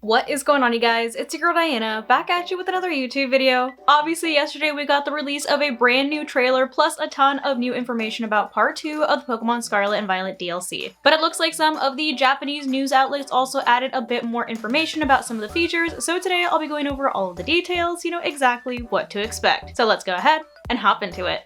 What is going on, you guys? It's your girl Diana, back at you with another YouTube video. Obviously, yesterday we got the release of a brand new trailer plus a ton of new information about part 2 of the Pokemon Scarlet and Violet DLC. But it looks like some of the Japanese news outlets also added a bit more information about some of the features, so today I'll be going over all of the details, you know exactly what to expect. So let's go ahead and hop into it.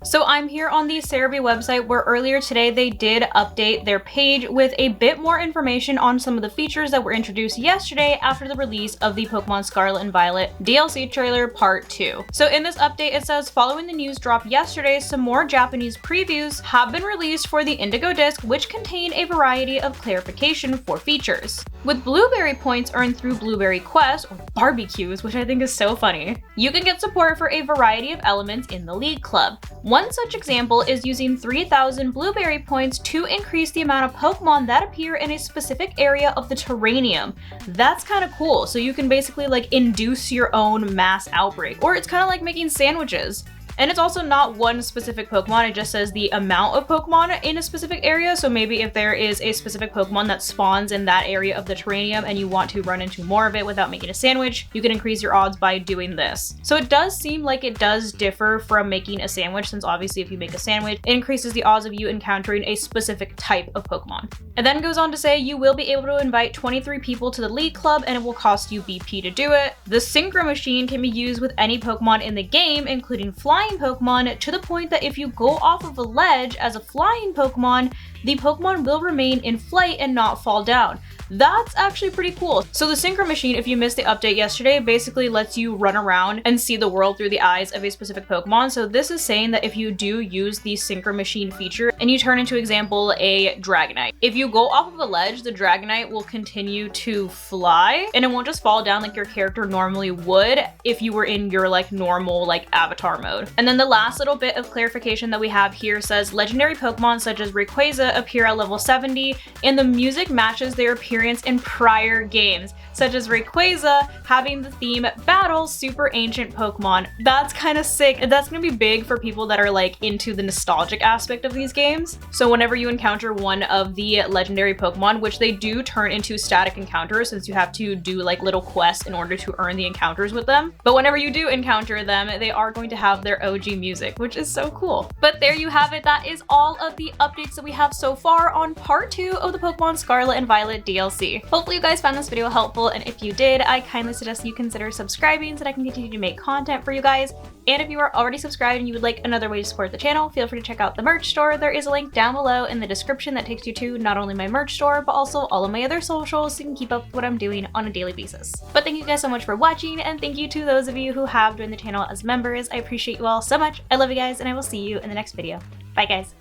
So I'm here on the Cerebi website where earlier today they did update their page with a bit more information on some of the features that were introduced yesterday after the release of the Pokemon Scarlet and Violet DLC trailer part 2. So in this update it says, following the news drop yesterday, some more Japanese previews have been released for the Indigo Disc, which contain a variety of clarification for features. With Blueberry points earned through Blueberry Quest, or barbecues, which I think is so funny, you can get support for a variety of elements in the League Club. One such example is using 3,000 Blueberry points to increase the amount of Pokemon that appear in a specific area of the Terranium. That's kind of cool, so you can basically like induce your own mass outbreak, or it's kind of like making sandwiches. And it's also not one specific Pokemon, it just says the amount of Pokemon in a specific area. So maybe if there is a specific Pokemon that spawns in that area of the Terranium and you want to run into more of it without making a sandwich, you can increase your odds by doing this. So it does seem like it does differ from making a sandwich, since obviously if you make a sandwich, it increases the odds of you encountering a specific type of Pokemon. It then goes on to say you will be able to invite 23 people to the League Club and it will cost you BP to do it. The Synchro Machine can be used with any Pokemon in the game, including flying Pokemon, to the point that if you go off of a ledge as a flying Pokemon, the Pokemon will remain in flight and not fall down. That's actually pretty cool. So the Synchro Machine, if you missed the update yesterday, basically lets you run around and see the world through the eyes of a specific Pokemon. So this is saying that if you do use the Synchro Machine feature and you turn into, example, a Dragonite, if you go off of a ledge, the Dragonite will continue to fly and it won't just fall down like your character normally would if you were in your like normal like avatar mode. And then the last little bit of clarification that we have here says legendary Pokemon such as Rayquaza appear at level 70 and the music matches their appearance in prior games, such as Rayquaza having the theme Battle Super Ancient Pokemon. That's kind of sick. That's gonna be big for people that are like into the nostalgic aspect of these games. So whenever you encounter one of the legendary Pokemon, which they do turn into static encounters since you have to do like little quests in order to earn the encounters with them, but whenever you do encounter them, they are going to have their OG music, which is so cool. But there you have it. That is all of the updates that we have so far on part 2 of the Pokemon Scarlet and Violet DLC. Hopefully you guys found this video helpful, and if you did, I kindly suggest you consider subscribing so that I can continue to make content for you guys. And if you are already subscribed and you would like another way to support the channel, feel free to check out the merch store. There is a link down below in the description that takes you to not only my merch store, but also all of my other socials so you can keep up with what I'm doing on a daily basis. But thank you guys so much for watching, and thank you to those of you who have joined the channel as members. I appreciate you all so much. I love you guys, and I will see you in the next video. Bye guys.